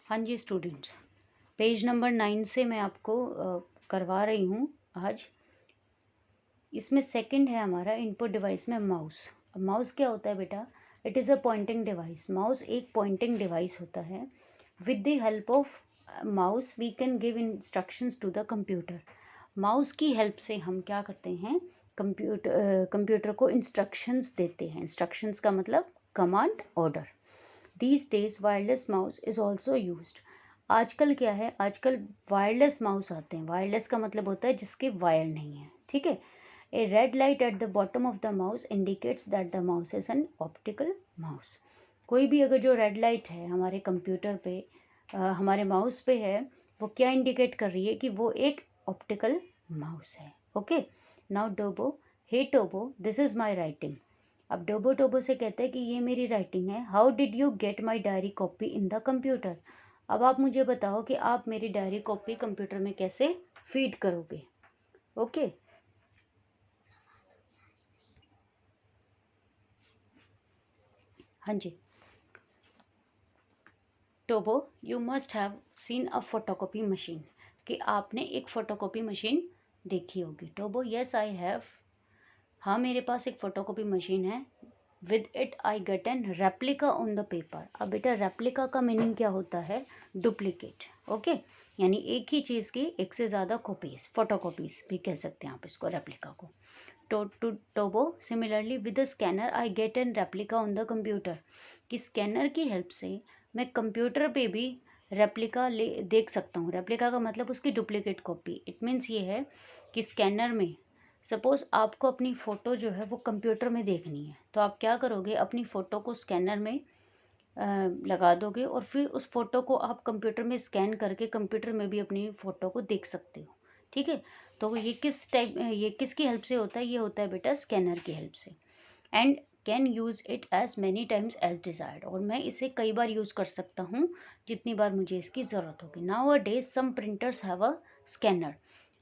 हाँ जी students, page number 9 से मैं आपको करवा रही हूँ आज। इसमें सेकंड है हमारा इनपुट डिवाइस में माउस। अब माउस क्या होता है बेटा? It is a pointing device. Mouse एक पॉइंटिंग डिवाइस होता है। With the help of mouse we can give instructions to the computer. Mouse की हेल्प से हम क्या करते हैं? कंप्यूटर को इंस्ट्रक्शंस देते हैं। इंस्ट्रक्शंस का मतलब command, order. These days wireless mouse is also used. आजकल क्या है? आजकल वायरलेस माउस आते हैं। वायरलेस का मतलब होता है जिसके वायर नहीं है, ठीक है। A red light at the bottom of the mouse indicates that the mouse is an optical mouse. कोई भी अगर जो रेड लाइट है हमारे कंप्यूटर पे, हमारे माउस पे है, वो क्या इंडिकेट कर रही है? कि वो एक ऑप्टिकल माउस है। Okay, now Dobo, hey Tobo this is my writing. अब डोबो टोबो से कहते हैं कि ये मेरी राइटिंग है। How did you get my diary copy in the computer? अब आप मुझे बताओ कि आप मेरी डायरी कॉपी कंप्यूटर में कैसे फीड करोगे। ओके, हाँ जी। Tobo, you must have seen a photocopy machine. कि आपने एक फोटोकॉपी मशीन देखी होगी। Tobo, yes I have. हाँ, मेरे पास एक फोटोकॉपी मशीन है। With it I get a replica on the paper. अब बेटा रेप्लिका का मीनिंग क्या होता है? डुप्लीकेट। ओके, यानी एक ही चीज़ की एक से ज़्यादा कॉपीज, फोटोकॉपीज भी कह सकते हैं आप इसको, रेप्लिका को। Tobo, similarly with the scanner I get a replica on the computer. कि स्कैनर की हेल्प से मैं कंप्यूटर पे भी रेप्लिका ले देख सकता हूँ। रेप्लिका का मतलब उसकी डुप्लीकेट कॉपी। इट मीन्स ये है कि स्कैनर में सपोज़ आपको अपनी फ़ोटो जो है वो कंप्यूटर में देखनी है, तो आप क्या करोगे? अपनी फ़ोटो को स्कैनर में लगा दोगे और फिर उस फ़ोटो को आप कंप्यूटर में स्कैन करके कंप्यूटर में भी अपनी फ़ोटो को देख सकते हो, ठीक है। तो ये किसकी हेल्प से होता है? ये होता है बेटा स्कैनर की हेल्प से। And can use it as many times as desired. और मैं इसे कई बार यूज़ कर सकता हूँ जितनी बार मुझे इसकी ज़रूरत होगी। Nowadays some printers have a scanner.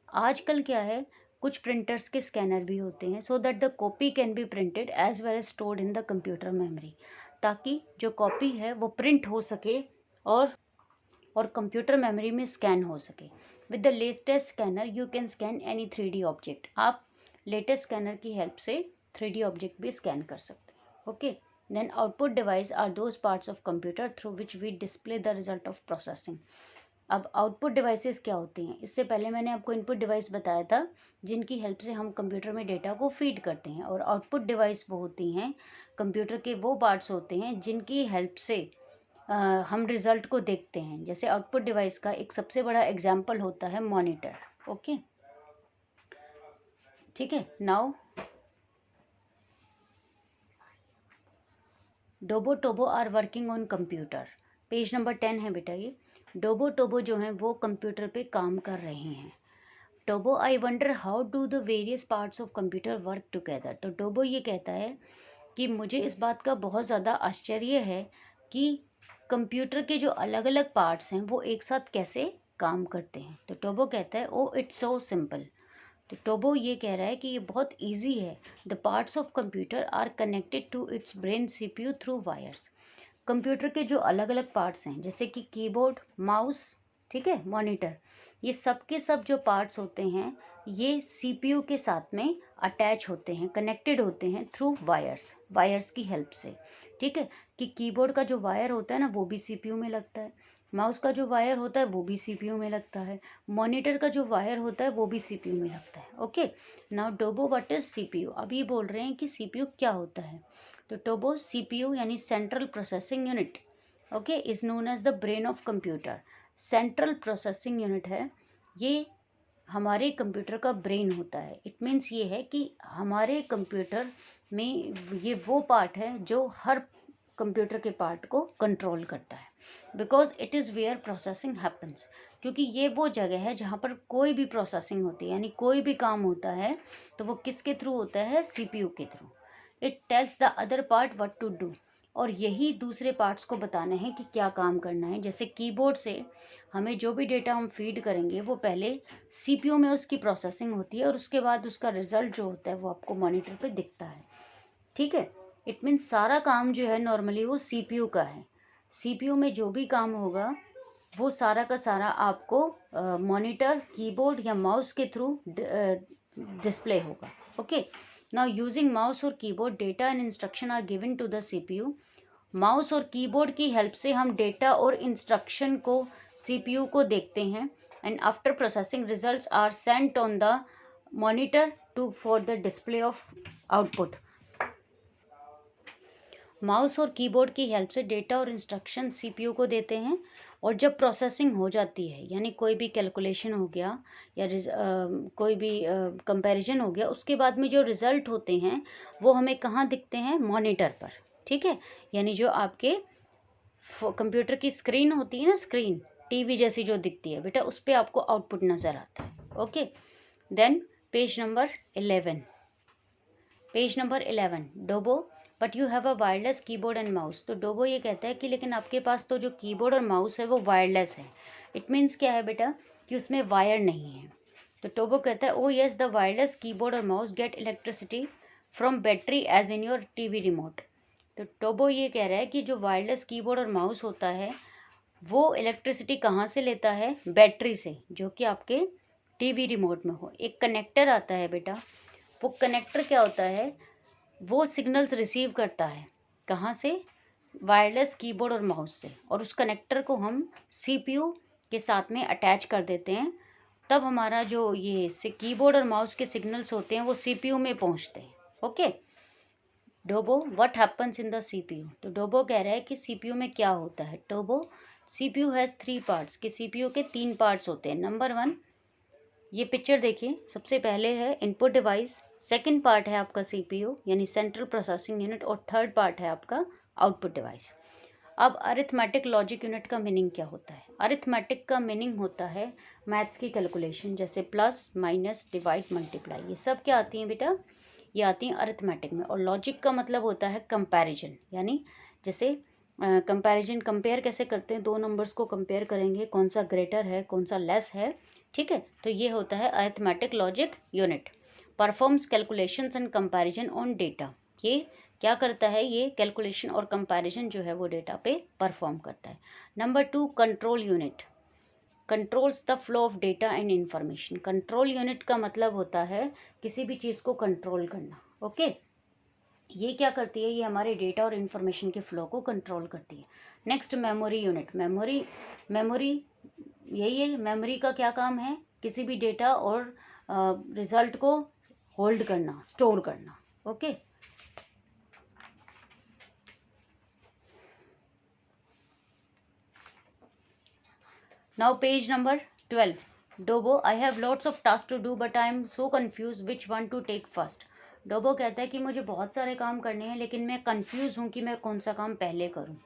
आजकल क्या है, कुछ प्रिंटर्स के स्कैनर भी होते हैं so that the copy can be printed as well as stored in the computer memory. ताकि जो कॉपी है वो प्रिंट हो सके और कंप्यूटर मेमोरी में स्कैन हो सके। With the latest scanner you can scan any 3D object. आप लेटेस्ट स्कैनर की हेल्प से 3D ऑब्जेक्ट भी स्कैन कर सकते हैं। Okay, then output devices are those parts of computer through which we display the result of processing. अब output devices क्या होती हैं? इससे पहले मैंने आपको इनपुट डिवाइस बताया था जिनकी हेल्प से हम कंप्यूटर में डेटा को फीड करते हैं, और आउटपुट डिवाइस वो होती हैं, कंप्यूटर के वो पार्ट्स होते हैं जिनकी हेल्प से हम रिजल्ट को देखते हैं। जैसे आउटपुट डिवाइस का एक सबसे बड़ा एग्जाम्पल होता है मॉनिटर। ओके, ठीक है। Now Dobo Tobo are working on computer. Page number 10 है बेटा ये। डोबो टोबो जो हैं वो कंप्यूटर पे काम कर रहे हैं। Tobo, I wonder how do the various parts of computer work together. तो टोबो ये कहता है कि मुझे इस बात का बहुत ज़्यादा आश्चर्य है कि कंप्यूटर के जो अलग अलग पार्ट्स हैं वो एक साथ कैसे काम करते हैं। तो टोबो कहता है, ओ इट्स सो सिंपल। तो टोबो ये कह रहा है कि ये बहुत इजी है। The parts of computer are connected to its brain CPU through wires. Computer के जो अलग अलग पार्ट्स हैं जैसे कि कीबोर्ड, माउस, ठीक है, मॉनिटर, ये सब के सब जो पार्ट्स होते हैं ये सीपीयू के साथ में अटैच होते हैं, कनेक्टेड होते हैं थ्रू वायर्स की हेल्प से, ठीक है। कि कीबोर्ड का जो वायर होता है ना वो भी सीपीयू में लगता है, माउस का जो वायर होता है वो भी सीपीयू में लगता है, मॉनिटर का जो वायर होता है वो भी सीपीयू में लगता है। Okay, now डोबो, what is CPU? अब ये बोल रहे हैं कि सीपीयू क्या होता है। तो टोबो, सीपीयू यानी central processing unit, okay, is known as the brain of computer. Central processing unit है ये, हमारे कंप्यूटर का ब्रेन होता है। इट मीन्स ये है कि हमारे कंप्यूटर में ये वो पार्ट है जो हर कंप्यूटर के पार्ट को कंट्रोल करता है। Because it is where processing happens. क्योंकि ये वो जगह है जहाँ पर कोई भी प्रोसेसिंग होती है, यानी कोई भी काम होता है तो वो किसके थ्रू होता है? सीपीयू के through. It tells the other part what to do. और यही दूसरे पार्ट्स को बताना है कि क्या काम करना है। जैसे कीबोर्ड से हमें जो भी डेटा हम फीड करेंगे वो पहले सीपीयू में उसकी प्रोसेसिंग होती है और उसके बाद उसका रिजल्ट जो होता है वो आपको मॉनिटर पे दिखता है, ठीक है। इट मीन्स सारा काम जो है नॉर्मली वो सीपीयू का है। सीपीयू में जो भी काम होगा वो सारा का सारा आपको मॉनिटर, कीबोर्ड या माउस के थ्रू डिस्प्ले होगा। ओके, नाउ यूजिंग माउस और keyboard data and instruction are given to the CPU. Mouse और कीबोर्ड की हेल्प से हम डेटा और इंस्ट्रक्शन को सीपीयू को देखते हैं and after processing results are sent on the monitor to for the display of output. Mouse और कीबोर्ड की हेल्प से डेटा और इंस्ट्रक्शन सीपीयू को देते हैं और जब प्रोसेसिंग हो जाती है यानी कोई भी कैलकुलेशन हो गया या कोई भी कंपैरिजन हो गया, उसके बाद में जो रिज़ल्ट होते हैं वो हमें कहाँ दिखते हैं? मॉनिटर पर। ठीक है, यानी जो आपके कंप्यूटर की स्क्रीन होती है ना, स्क्रीन टीवी जैसी जो दिखती है बेटा, उस पर आपको आउटपुट नज़र आता है। Okay, then page number 11। Page number 11, Dobo but you have a wireless keyboard and mouse. तो डोबो ये कहता है कि लेकिन आपके पास तो जो कीबोर्ड और माउस है वो वायरलेस है। इट मीन्स क्या है बेटा? कि उसमें वायर नहीं है। तो टोबो कहता है oh yes the wireless keyboard और mouse get electricity from battery as in your TV remote. तो टोबो ये कह रहा है कि जो वायरलेस कीबोर्ड और माउस होता है वो इलेक्ट्रिसिटी कहाँ से लेता है? बैटरी से, जो कि आपके टीवी रिमोट में हो। एक कनेक्टर आता है बेटा, वो कनेक्टर क्या होता है? वो सिग्नल्स रिसीव करता है कहाँ से? वायरलेस कीबोर्ड और माउस से, और उस कनेक्टर को हम सीपीयू के साथ में अटैच कर देते हैं। तब हमारा जो ये कीबोर्ड और माउस के सिग्नल्स होते हैं वो सीपीयू में पहुंचते हैं। Okay, डोबो what happens in the CPU. तो डोबो कह रहा है कि सीपीयू में क्या होता है। डोबो सीपीयू हैज़ 3 पार्ट्स, कि सीपीयू के 3 पार्ट्स होते हैं। नंबर 1, ये पिक्चर देखिए, सबसे पहले है इनपुट डिवाइस, सेकंड पार्ट है आपका सीपीयू यानी सेंट्रल प्रोसेसिंग यूनिट, और थर्ड पार्ट है आपका आउटपुट डिवाइस। अब अरिथमेटिक लॉजिक यूनिट का मीनिंग क्या होता है? अरिथमेटिक का मीनिंग होता है मैथ्स की कैलकुलेशन, जैसे प्लस, माइनस, डिवाइड, मल्टीप्लाई, ये सब क्या आती हैं बेटा? ये आती हैं अरिथमेटिक में। और लॉजिक का मतलब होता है कंपैरिजन, यानी जैसे कंपैरिजन, कंपेयर कैसे करते हैं? दो नंबर्स को कंपेयर करेंगे, कौन सा ग्रेटर है, कौन सा लेस है। ठीक है, तो ये होता है arithmetic logic unit. Performs calculations and comparison on data. ये क्या करता है? ये कैलकुलेशन और कंपैरिजन जो है वो डेटा पे परफॉर्म करता है। Number 2, control unit controls the flow of data and information. Control unit का मतलब होता है किसी भी चीज़ को कंट्रोल करना। ओके, ये क्या करती है? ये हमारे डेटा और इन्फॉर्मेशन के फ्लो को कंट्रोल करती है। Next, memory unit. मेमोरी यही है, मेमोरी का क्या काम है? किसी भी डेटा और रिजल्ट को होल्ड करना, स्टोर करना। ओके, नाउ पेज नंबर 12, डोबो I have lots of task to do but I am so confuse which one to take first. डोबो कहता है कि मुझे बहुत सारे काम करने हैं लेकिन मैं कंफ्यूज हूँ कि मैं कौन सा काम पहले करूँ।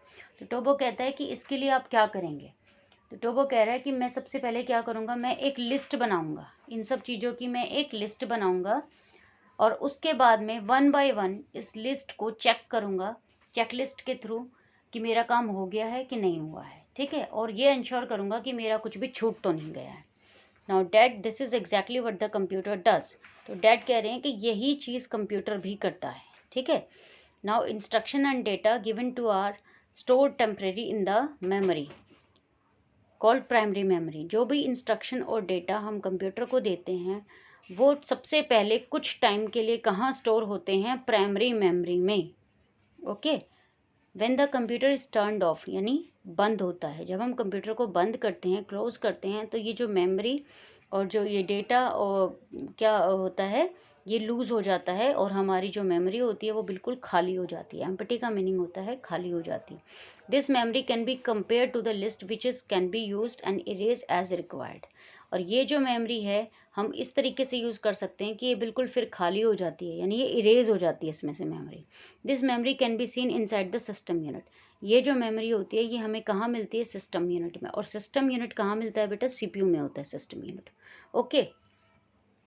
तो टोबो कहता है कि इसके लिए आप क्या करेंगे? तो टोबो कह रहा है कि मैं सबसे पहले क्या करूँगा, मैं एक लिस्ट बनाऊँगा, इन सब चीज़ों की मैं एक लिस्ट बनाऊँगा और उसके बाद में 1 बाय 1 इस लिस्ट को चेक करूँगा चेकलिस्ट के थ्रू कि मेरा काम हो गया है कि नहीं हुआ है। ठीक है, और ये इंश्योर करूँगा कि मेरा कुछ भी छूट तो नहीं गया है। Now dad, this is exactly what the computer does. तो डैड कह रहे हैं कि यही चीज़ कंप्यूटर भी करता है। ठीक है, now instruction and data given to are stored temporary in the memory called primary memory. जो भी इंस्ट्रक्शन और डेटा हम कंप्यूटर को देते हैं वो सबसे पहले कुछ टाइम के लिए कहाँ स्टोर होते हैं? प्राइमरी मेमोरी में। Okay, when the computer is turned of, यानी बंद होता है, जब हम कंप्यूटर को बंद करते हैं, क्लोज करते हैं, तो ये जो मेमोरी और जो ये डेटा और क्या होता है, ये लूज़ हो जाता है और हमारी जो मेमोरी होती है वो बिल्कुल खाली हो जाती है। एम्प्टी का मीनिंग होता है खाली हो जाती है। This memory can be compare to the list which is can be used and erase as required. और ये जो मेमोरी है हम इस तरीके से यूज़ कर सकते हैं कि ये बिल्कुल फिर खाली हो जाती है, यानी ये इरेज हो जाती है इसमें से memory. This memory can be seen inside the system unit. ये जो मेमोरी होती है ये हमें कहाँ मिलती है? सिस्टम यूनिट में। और सिस्टम यूनिट कहाँ मिलता है बेटा? सीपीयू में होता है सिस्टम यूनिट। ओके,